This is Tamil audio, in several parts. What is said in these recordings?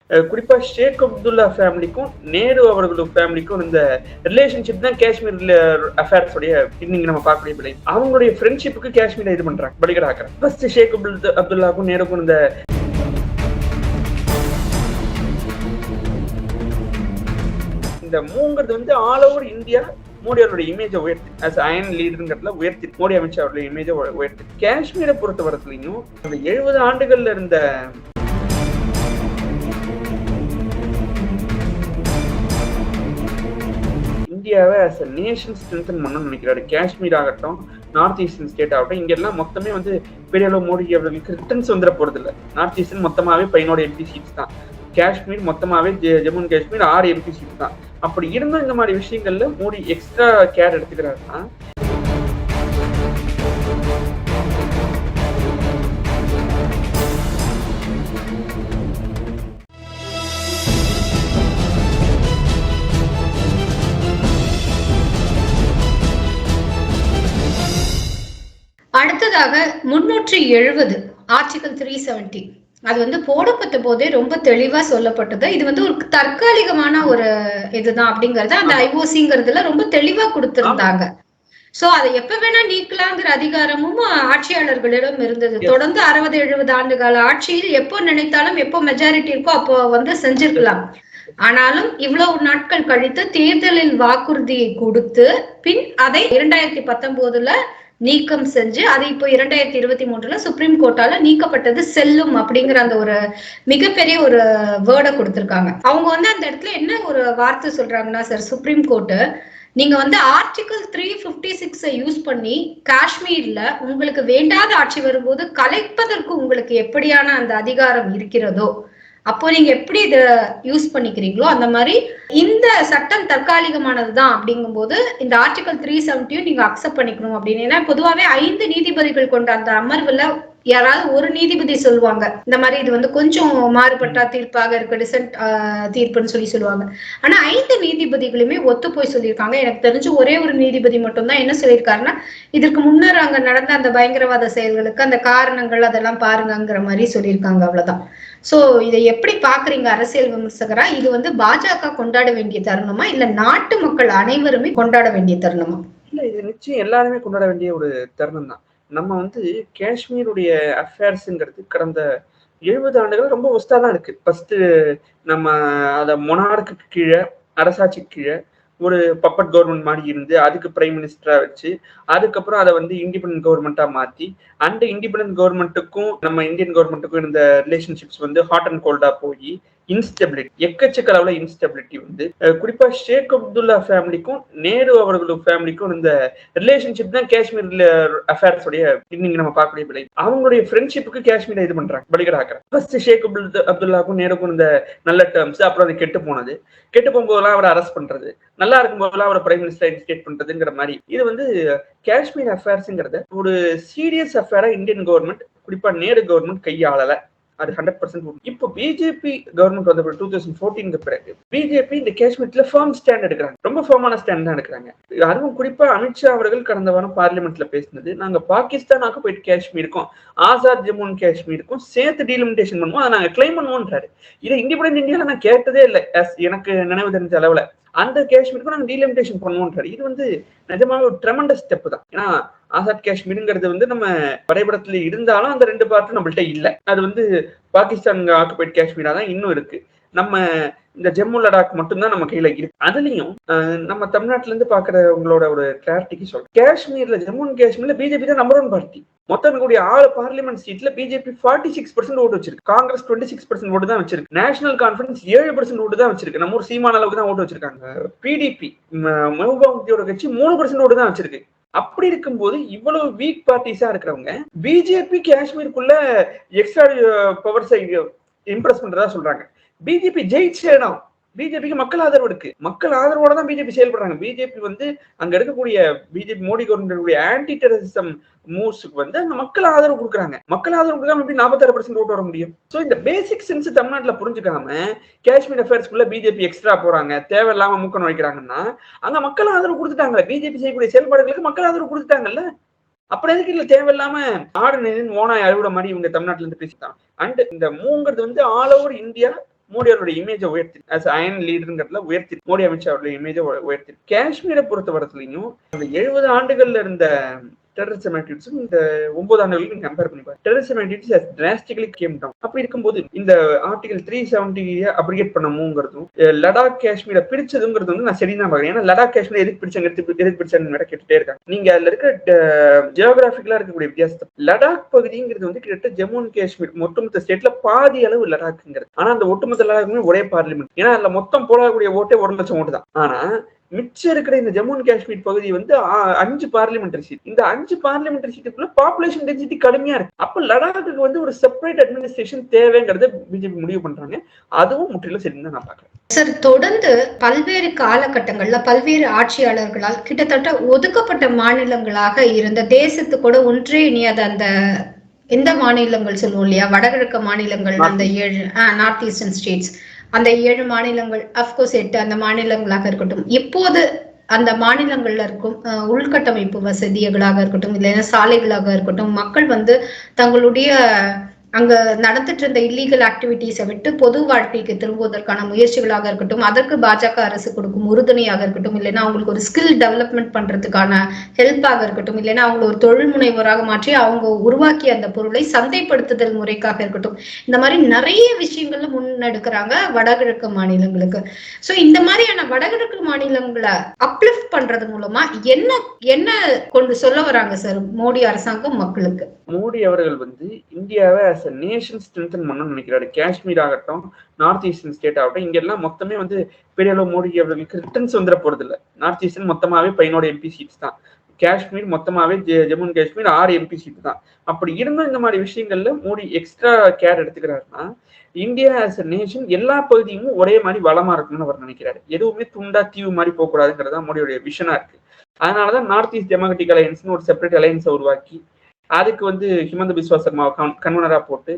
குறிப்பா ஷேக் அப்துல்லா ஃபேமிலிக்கும் நேரு அவர்களுடைய ஃபேமிலிக்கும் இந்த ரிலேஷன்ஷிப் தான் காஷ்மீர் அஃபேர்ஸ் உடைய இன்னைக்கு நம்ம பார்க்கக்கூடிய விலை. அவங்களுடைய ஃப்ரெண்ட்ஷிப்புக்கு காஷ்மீரை இது பண்றாங்க, படிக்கட ஆக்குறாங்க. ஃபர்ஸ்ட் ஷேக் அப்துல்லாக்கும் நேருக்கும் இந்த மூங்கிறது வந்து ஆல் ஓவர் இந்தியா மோடி அவருடைய இமேஜை உயர்த்தி அஸ் அயன் லீடருங்கிறதுல உயர்த்தி மோடி அமித்ஷா அவருடைய இமேஜை உயர்த்தி. காஷ்மீரை பொறுத்த வரத்துலையும் அந்த 70 ஆண்டுகள்ல இருந்த இந்தியாவை அஸ் அ நேஷன் ஸ்ட்ரென்தன் பண்ணணும்னு நினைக்கிறாரு. காஷ்மீர் ஆகட்டும், நார்த் ஈஸ்டர்ன் ஸ்டேட் ஆகட்டும், இங்க எல்லாம் மொத்தமே வந்து பெரிய அளவு மோடி அவர்களுக்கு ரிட்டர்ன்ஸ் வந்துட போறது இல்லை. நார்த் ஈஸ்டர்ன் மொத்தமாவே 15 MP சீட்ஸ் தான். காஷ்மீர் மொத்தமாவே Jammu and Kashmir 6 MP seats தான். அப்படி இருந்தும் இந்த மாதிரி விஷயங்கள்ல மோடி எக்ஸ்ட்ரா கேர் எடுத்துக்கிறாருன்னா அடுத்ததாக 370 ஆர்டிகல் 370 அது வந்து போடப்பட்ட போதே ரொம்ப தெளிவா சொல்லப்பட்டது. இது வந்து ஒரு தற்காலிகமான ஒரு இதுதான் அப்படிங்கறது அந்த ஐஓசிங்கிறதுல ரொம்ப தெளிவா கொடுத்திருந்தாங்க. சோ அதை எப்ப வேணா நீக்கலாங்கிற அதிகாரமும் ஆட்சியாளர்களிடம் இருந்தது. தொடர்ந்து 60-70 ஆண்டுகால ஆட்சியில் எப்போ நினைத்தாலும் எப்போ மெஜாரிட்டி இருக்கோ அப்போ வந்து செஞ்சிருக்கலாம். ஆனாலும் இவ்வளவு நாட்கள் கழித்து தேர்தலில் வாக்குறுதியை கொடுத்து பின் அதை 2019ல நீக்கம் செஞ்சு அது இப்போ 2023ல சுப்ரீம் கோர்ட்டால நீக்கப்பட்டது செல்லும் அப்படிங்கிற அந்த ஒரு மிகப்பெரிய ஒரு வேர்டை கொடுத்திருக்காங்க. அவங்க வந்து அந்த இடத்துல என்ன ஒரு வார்த்தை சொல்றாங்கன்னா, சார் சுப்ரீம் கோர்ட்டு நீங்க வந்து ஆர்டிகல் 356 யூஸ் பண்ணி காஷ்மீர்ல உங்களுக்கு வேண்டாத ஆட்சி வரும்போது கலைப்பதற்கு உங்களுக்கு எப்படியான அந்த அதிகாரம் இருக்கிறதோ அப்போ நீங்க எப்படி இதை யூஸ் பண்ணிக்கிறீங்களோ அந்த மாதிரி இந்த சட்டம் தற்காலிகமானதுதான் அப்படிங்கும் போது இந்த ஆர்டிகல் 370 நீங்க அக்செப்ட் பண்ணிக்கணும் அப்படின்னு. ஏன்னா பொதுவாவே 5 நீதிபதிகள் கொண்ட அந்த அமர்வுல யாராவது ஒரு நீதிபதி சொல்லுவாங்க இந்த மாதிரி இது வந்து கொஞ்சம் மாறுபட்டா தீர்ப்பாக இருக்கு, டிசென்ட் தீர்ப்புன்னு சொல்லுவாங்க. ஆனா 5 நீதிபதிகளுமே ஒத்து போய் சொல்லியிருக்காங்க. எனக்கு தெரிஞ்சு ஒரே ஒரு நீதிபதி மட்டும்தான் என்ன சொல்லியிருக்காருன்னா, இதற்கு முன்னர் அங்க நடந்த அந்த பயங்கரவாத செயல்களுக்கு அந்த காரணங்கள் அதெல்லாம் பாருங்கிற மாதிரி சொல்லியிருக்காங்க. அவ்வளவுதான். சோ இதை எப்படி பாக்குறீங்க அரசியல் விமர்சகரா? இது வந்து பாஜக கொண்டாட வேண்டிய தருணமா இல்ல நாட்டு மக்கள் அனைவருமே கொண்டாட வேண்டிய தருணமா? இல்ல, இது நிச்சயம் எல்லாருமே கொண்டாட வேண்டிய ஒரு தருணம் தான். நம்ம வந்து காஷ்மீருடைய அஃபேர்ஸ்ங்கிறது கடந்த 70 ஆண்டுகள் ரொம்ப ஒஸ்டா தான் இருக்கு. ஃபர்ஸ்ட் நம்ம அத மொனார்க்கு கீழே அரசாட்சிக்கு கீழே ஒரு பப்பட் கவர்மெண்ட் மாதிரி இருந்து அதுக்கு பிரைம் மினிஸ்டரா வச்சு அதுக்கப்புறம் அதை வந்து இண்டிபெண்டன்ட் கவர்மெண்டா மாத்தி அந்த இண்டிபெண்டன்ட் கவர்மெண்ட்டுக்கும் நம்ம இந்தியன் கவர்மெண்ட்டுக்கும் இருந்த ரிலேஷன்ஷிப்ஸ் வந்து ஹாட் அண்ட் கோல்டா போய் இன்ஸ்டெபிலிட்டி, எக்கச்சக்க அளவுல இன்ஸ்டெபிலிட்டி வந்து குறிப்பா ஷேக் அப்துல்லா ஃபேமிலிக்கும் நேரு அவர்களுடைய ஃபேமிலிக்கும் இந்த ரிலேஷன்ஷிப் தான் காஷ்மீர் அஃபேர்ஸ் உடைய இன்னைக்கு நம்ம பார்க்கக்கூடிய விலை. அவங்களுடைய ஃப்ரெண்ட்ஷிப்புக்கு காஷ்மீரை இது பண்றாங்க, படிக்கட ஆக்குறாங்க. ஃபர்ஸ்ட் ஷேக் அப்துல்லாக்கும் நேருக்கும் இந்த நல்ல டேர்ம்ஸ், அப்புறம் அது கெட்டு போகும்போதெல்லாம் அவரை அரெஸ்ட் பண்றது, நல்லா இருக்கும் போதெல்லாம் அவரை பிரைம் மினிஸ்டர் இன்ஸ்டேட் பண்றதுங்கிற மாதிரி. இது வந்து காஷ்மீர் அஃபேர்ஸ்ங்கிறத ஒரு சீரியஸ் அஃபேரா இந்தியன் கவர்மெண்ட் குறிப்பா நேரு கவர்மெண்ட் கையாளல. அது 100% இப்போ பிஜேபி கவர்மெண்ட் வந்த 2014 பிறகு பிஜேபி இந்த காஷ்மீர்ல ஃபர்ம் ஸ்டாண்ட் எடுக்கிறாங்க, ரொம்ப ஃபர்மான ஸ்டாண்ட் தான் எடுக்கிறாங்க. அதுவும் குறிப்பா அமித்ஷா அவர்கள் கடந்த வாரம் பார்லிமெண்ட்ல பேசினது, நாங்க பாகிஸ்தான் ஆக்குபைட் காஷ்மீருக்கும் ஆசாத் ஜம்மு அண்ட் காஷ்மீருக்கும் சேர்த்து டீலிமிட்டேஷன் பண்ணுவோம், அதை நாங்க கிளைம் பண்ணுவோம்ன்றாரு. இதை இண்டிபெண்டன்ட் இந்தியால நான் கேட்டதே இல்லை எனக்கு நினைவு தெரிஞ்ச அளவுல. அந்த காஷ்மீருக்கும் நாங்க டீலிமிட்டேஷன் பண்ணுவோம்ன்றாரு. இது வந்து நிஜமாக ஒரு ட்ரெமெண்டஸ் ஸ்டெப் தான். ஏன்னா ஆசாத் காஷ்மீருங்கிறது வந்து நம்ம வரைபடத்துல இருந்தாலும் அந்த 2 பார்ட்டும் நம்மள்ட்ட இல்லை. அது வந்து பாகிஸ்தான் ஆக்குபைட் காஷ்மீரா தான் இன்னும் இருக்கு. நம்ம இந்த ஜம்மு லடாக் மட்டும்தான் நம்ம கையில இருக்கு. அதுலயும் நம்ம தமிழ்நாட்டுல இருந்து பாக்குறவங்களோட ஒரு கிளாரிட்டிக்கு சொல்றேன், காஷ்மீர்ல ஜம்மு அண்ட் காஷ்மீர்ல பிஜேபி தான் நம்பர் 1 பார்ட்டி. மொத்தம் கூடிய 6 பார்லிமெண்ட் சீட்ல பிஜேபி 46% ஓட்டு வச்சிருக்கு, காங்கிரஸ் 26% ஓட்டு தான் வச்சிருக்கு, நேஷனல் கான்ஃபரன்ஸ் 7% ஓட்டு தான் வச்சிருக்கு, நம்ம ஒரு சீமான அளவுக்கு தான் ஓட்டு வச்சிருக்காங்க, பிடிபி மெஹபூபா முஃப்தியோட கட்சி 3% ஓட்டு தான் வச்சிருக்கு. அப்படி இருக்கும்போது இவ்வளவு வீக் பார்ட்டிஸா இருக்கிறவங்க பிஜேபி காஷ்மீருக்குள்ள எக்ஸ்ட்ரா பவர்ஸை இம்ப்ரெஸ் பண்றதா சொல்றாங்க. பிஜேபி ஜெயிச்சேடும், பிஜேபிக்கு மக்கள் ஆதரவு இருக்கு, மக்கள் ஆதரவோட தான் பிஜேபி செயல்படுறாங்க. பிஜேபி வந்து அங்க இருக்கக்கூடிய BJP Modi government anti terrorism மூவ்ஸுக்கு வந்து அந்த மக்கள் ஆதரவு கொடுக்குறாங்க. மக்கள் ஆதரவு கொடுக்காம எப்படி 46% ஓட்டு வர முடியும்? சோ இந்த பேசிக் சென்ஸ் தமிழ்நாட்டுல புரிஞ்சுக்காம காஷ்மீர் அஃபேர்ஸ்க்குள்ள பிஜேபி எக்ஸ்ட்ரா போறாங்க, தேவையில்லாம மூக்கணும் வைக்கிறாங்கன்னா அங்க மக்கள் ஆதரவு கொடுத்துட்டாங்க. பிஜேபி செய்யக்கூடிய செயல்பாடுகளுக்கு மக்கள் ஆதரவு கொடுத்துட்டாங்கல்ல, அப்புறம் எதுக்கு இல்ல தேவையில்லாம ஆடு ஓனாய் அழுவிட மாதிரி இவங்க தமிழ்நாட்டுல இருந்து பேசிட்டாங்க. அண்ட் இந்த மூங்கிறது வந்து ஆல் ஓவர் இந்தியா மோடி அவருடைய இமேஜை உயர்த்தி அயன் லீடருங்கிறதுல உயர்த்தி மோடி அமித்ஷா அவருடைய இமேஜை உயர்த்தி காஷ்மீரை பொறுத்த வரத்துலையும் அந்த 70 ஆண்டுகள்ல இருந்த டெரரிசம் ஆக்டிவிட்டிஸும் இந்த 9 ஆண்டுகளுக்கு கம்பேர் பண்ணி பாருங்க. Terrorism activities has drastically came down. அப்படி இருக்கும்போது இந்த ஆர்டிகல் 370 அப்ரிகேட் பண்ணமுங்கிறதும் லடாக் காஷ்மீரை பிரிச்சதுங்கிறது வந்து நான் சரிதான் பாக்குறேன். ஏன்னா லடாக் காஷ்மீர் எதுக்கு பிடிச்சாங்க கேட்டுட்டே இருக்காங்க. நீங்க அதுல இருக்க ஜியோகிராபிக்கலா இருக்கக்கூடிய வித்தியாசத்தை லடாக் பகுதிங்கிறது வந்து கிட்டத்தட்ட ஜம்மு அண்ட் காஷ்மீர் ஒட்டுமொத்த ஸ்டேட்ல பாதி அளவு லடாக்ங்கிறது. ஆனா அந்த ஒட்டுமொத்த லடாக்குமே ஒரே பார்லிமெண்ட். ஏன்னா அதுல மொத்தம் போடக்கூடிய ஓட்டே 1 லட்சம் ஓட்டு தான். ஆனா மிச்சம் இருக்கிற இந்த ஜம்மு அண்ட் காஷ்மீர் பகுதி வந்து 5 பார்லிமெண்டரி சீட். இந்த 5 பார்லிமெண்டரி சீட்டுக்குள்ள பாப்புலேஷன் டென்சிட்டி கடுமையா இருக்கு. அப்ப லடாக்கு வந்து ஒரு செப்பரேட் அட்மினிஸ்ட்ரேஷன் தேவைங்கிறத பிஜேபி முடிவு பண்றாங்க. அதுவும் முற்றிலும் சரின்னு நான் பாக்குறேன். சார், தொடர்ந்து பல்வேறு காலகட்டங்கள்ல பல்வேறு ஆட்சியாளர்களால் கிட்டத்தட்ட ஒதுக்கப்பட்ட மாநிலங்களாக இருந்த தேசத்து கூட ஒன்றே இணையாத அந்த எந்த மாநிலங்கள் சொல்லுவோம் இல்லையா, வடகிழக்கு மாநிலங்கள், அந்த 7 நார்த் ஈஸ்டர்ன் ஸ்டேட்ஸ், அந்த 7 மாநிலங்கள், அப்கோர்ஸ் 8 அந்த மாநிலங்களாக இருக்கட்டும், இப்போது அந்த மாநிலங்கள்ல இருக்கும் உள்கட்டமைப்பு வசதிகளாக இருக்கட்டும், இல்லைன்னா சாலைகளாக இருக்கட்டும், மக்கள் வந்து தங்களுடைய அங்க நடந்துட்டு இருந்த இல்லீகல் ஆக்டிவிட்டிஸை விட்டு பொது வாழ்க்கைக்கு திரும்புவதற்கான முயற்சிகளாக இருக்கட்டும், அதற்கு பாஜக அரசு கொடுக்கும் உறுதுணையாக இருக்கட்டும், இல்லைன்னா அவங்களுக்கு ஒரு ஸ்கில் டெவலப்மெண்ட் பண்றதுக்கான ஹெல்ப்பாக இருக்கட்டும், இல்லைன்னா அவங்களை ஒரு தொழில் முனைவோராக மாற்றி அவங்க உருவாக்கிய அந்த பொருளை சந்தைப்படுத்துதல் முறைக்காக இருக்கட்டும், இந்த மாதிரி நிறைய விஷயங்கள்ல முன்னெடுக்கிறாங்க வடகிழக்கு மாநிலங்களுக்கு. சோ இந்த மாதிரியான வடகிழக்கு மாநிலங்களை அப்லிஃப்ட் பண்றது மூலமா என்ன கொண்டு சொல்ல வராங்க சார் மோடி அரசாங்கம் மக்களுக்கு? மோடி அவர்கள் வந்து இந்தியாவை நேஷன் ஸ்ட்ரென்தன் பண்ணணும்னு நினைக்கிறாரு. காஷ்மீர் ஆகட்டும், நார்த் ஈஸ்டர்ன் ஸ்டேட் ஆகட்டும், இங்க எல்லாம் மொத்தமே வந்து பெரிய அளவு மோடி அவர்களுக்கு ரிட்டர்ன்ஸ் வந்துட போறது இல்லை. நார்த் ஈஸ்டர்ன் மொத்தமாவே 15 MP சீட்ஸ் தான். காஷ்மீர் மொத்தமாவே Jammu and Kashmir 6 MP seat தான். அப்படி இருந்தும் இந்த மாதிரி விஷயங்கள்ல மோடி எக்ஸ்ட்ரா கேர் எடுத்துக்கிறாருன்னா, இந்தியா ஆஸ் அ நேஷன் எல்லா பகுதியும் ஒரே மாதிரி வளமா இருக்கணும்னு அவர் நினைக்கிறாரு. எதுவுமே துண்டா தீவு மாதிரி போக கூடாதுங்கிறதா மோடியோட விஷனா இருக்கு. அதனாலதான் நார்த் ஈஸ்ட் டெமோக்ராட்டிக் அலையன்ஸ்னு ஒரு செப்பரேட் அலையன்ஸை உருவாக்கி அதுக்கு வந்து ஹிமந்த பிஸ்வா சர்மாவை கன்வீனரா போட்டு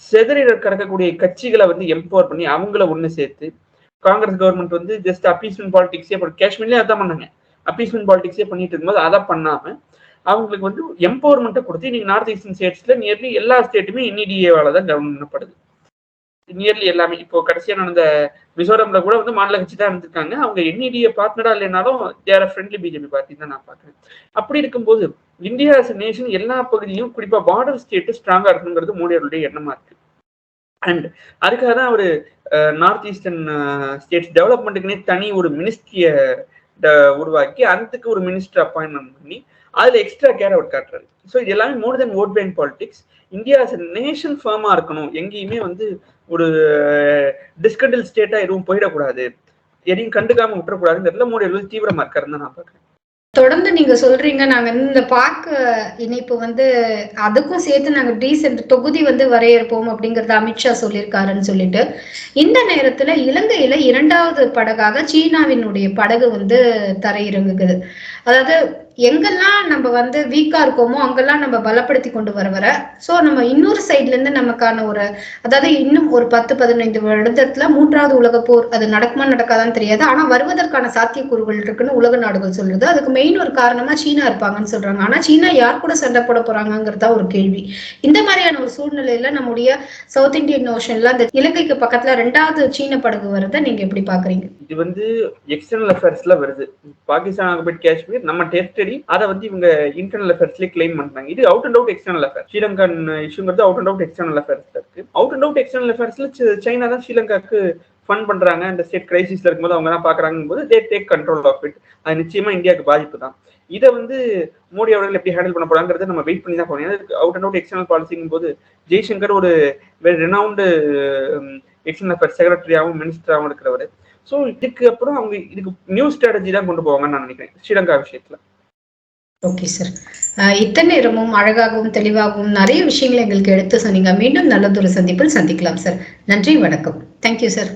செதறி கிடக்கக்கூடிய கட்சிகளை வந்து எம்பவர் பண்ணி அவங்கள ஒண்ணு சேர்த்து காங்கிரஸ் கவர்மெண்ட் வந்து ஜஸ்ட் அப்பீஸ்மெண்ட் பாலிடிக்ஸே காஷ்மீர்லயே அதான் பண்ணாங்க. அப்பீஸ்மெண்ட் பாலிடிக்ஸே பண்ணிட்டு இருக்கும்போது அதை பண்ணாம அவங்களுக்கு வந்து எம்பவர்மெண்ட்டை கொடுத்து இன்னைக்கு நார்த் ஈஸ்டர்ன் ஸ்டேட்ஸ்ல நியர்லி எல்லா ஸ்டேட்டுமே என்இடிஏவால தான் கவர்மெண்ட் பண்ணப்படுது. நியர்லி எல்லாமே. இப்போ கடைசியா நடந்த மிசோரம்ல கூட வந்து மாநில கட்சி தான் இருந்திருக்காங்க. அவங்க என்இடிஏ பார்ட்னரா இல்லைனாலும் தேர் ஃப்ரெண்ட்லி பிஜேபி பார்ட்டி தான் நான் பாக்குறேன். அப்படி இருக்கும்போது இந்தியா ஆஸ் நேஷன் எல்லா பகுதியும் குறிப்பா பார்டர் ஸ்டேட் ஸ்ட்ராங்கா இருக்கணுங்கிறது மோடி அவருடைய எண்ணமா இருக்கு. அண்ட் அதுக்காக தான் அவரு நார்த் ஈஸ்டர்ன் ஸ்டேட்ஸ் டெவலப்மெண்ட்டுக்குன்னே தனி ஒரு மினிஸ்ட்ரிய உருவாக்கி அதுக்கு ஒரு மினிஸ்டர் அப்பாயின்மெண்ட் பண்ணி அதுல எக்ஸ்ட்ரா கேர் அவர் காட்டுறாரு. ஸோ இது எல்லாமே more than vote bank politics. India as nation ஃபர்மா இருக்கணும், எங்கேயுமே வந்து ஒரு டிஸ்கண்டில் ஸ்டேட்டா எதுவும் போயிடக்கூடாது, எதையும் கண்டுக்காம விட்டுறக்கூடாதுங்கிறதுல மோடி அவர்கள் தீவிரமா இருக்காருன்னு தான் நான் பாக்குறேன். தொடர்ந்து நீங்க சொல்றீங்க நாங்க இந்த பார்க்க இணைப்பு வந்து அதுக்கும் சேர்த்து நாங்க டீசென்ட் தொகுதி வந்து வரையறுப்போம் அப்படிங்கறத அமித்ஷா சொல்லியிருக்காருன்னு சொல்லிட்டு, இந்த நேரத்துல இலங்கையில 2வது படகாக சீனாவினுடைய படகு வந்து தரையிறங்குது. அதாவது எங்கெல்லாம் நம்ம வந்து வீக்கா இருக்கோமோ அங்கெல்லாம் நம்ம பலப்படுத்தி கொண்டு வர சோ நம்ம இன்னொரு சைட்ல இருந்து நமக்கான ஒரு, அதாவது இன்னும் ஒரு 10-15 வருடத்துல 3வது உலக போர் அது நடக்குமா நடக்காதான்னு தெரியாது, ஆனா வருவதற்கான சாத்தியக்கூறுகள் இருக்குன்னு உலக நாடுகள் சொல்லுது. அதுக்கு மெயின் ஒரு காரணமா சீனா இருப்பாங்கன்னு சொல்றாங்க. ஆனா சீனா யார் கூட சண்டை போட போறாங்கிறதா ஒரு கேள்வி. இந்த மாதிரியான ஒரு சூழ்நிலையில நம்முடைய சவுத் இந்தியன் ஓஷன்ல அந்த இலங்கைக்கு பக்கத்துல 2வது சீன படகு வருதை நீங்க எப்படி பாக்குறீங்க? இது வந்து எக்ஸ்டர்னல் அஃபேர்ஸ்ல வருது. பாகிஸ்தான் ஆகப்பட்ட காஷ்மீர் நம்ம டெரிட்டரி, அதை வந்து இவங்க இன்டர்னல் அஃபேர்ஸ்ல கிளைம் பண்றாங்க. இது out and out external affair. Sri Lankan இஷ்யூங்கிறது அவுட் அண்ட் அவுட் எக்ஸ்டர்னல் அஃபேர்ஸ்ல இருக்கு. அவுட் அண்ட் அவுட் எக்ஸ்டர்னல் அஃபேர்ஸ்ல சைனா தான் ஸ்ரீலங்காக்கு ஃபண்ட் பண்றாங்க. அந்த ஸ்டேட் கிரைசிஸ்ல இருக்கும்போது அவங்க தான் பாக்குறாங்க போது they take control of it. அது நிச்சயமா இந்தியாவுக்கு பாதிப்பு தான். இதை வந்து மோடி அவர்கள் எப்படி ஹேண்டில் பண்ண போறாங்கிறத நம்ம வெயிட் பண்ணி தான் போகணும். ஏன்னா அவுட் அண்ட் அவுட் எக்ஸ்டர்னல் பாலிசிங்கும் போது ஜெய்சங்கர் ஒரு வெரி ரெனவுண்டு எக்ஸ்டர்னல் அஃபேர்ஸ் செக்ரட்டரியாகவும் மினிஸ்டராகவும் இருக்கிறவர். ஸோ இதுக்கு அப்புறம் அவங்க இதுக்கு நியூ ஸ்ட்ராட்டஜி தான் கொண்டு போவாங்கன்னு நான் நினைக்கிறேன் ஸ்ரீலங்கா விஷயத்துல. ஓகே சார், இத்தனை நேரமும் அழகாகவும் தெளிவாகவும் நிறைய விஷயங்களை எங்களுக்கு எடுத்து சொன்னீங்க. மீண்டும் நல்லதொரு சந்திப்பில் சந்திக்கலாம் சார். நன்றி, வணக்கம். Thank you sir.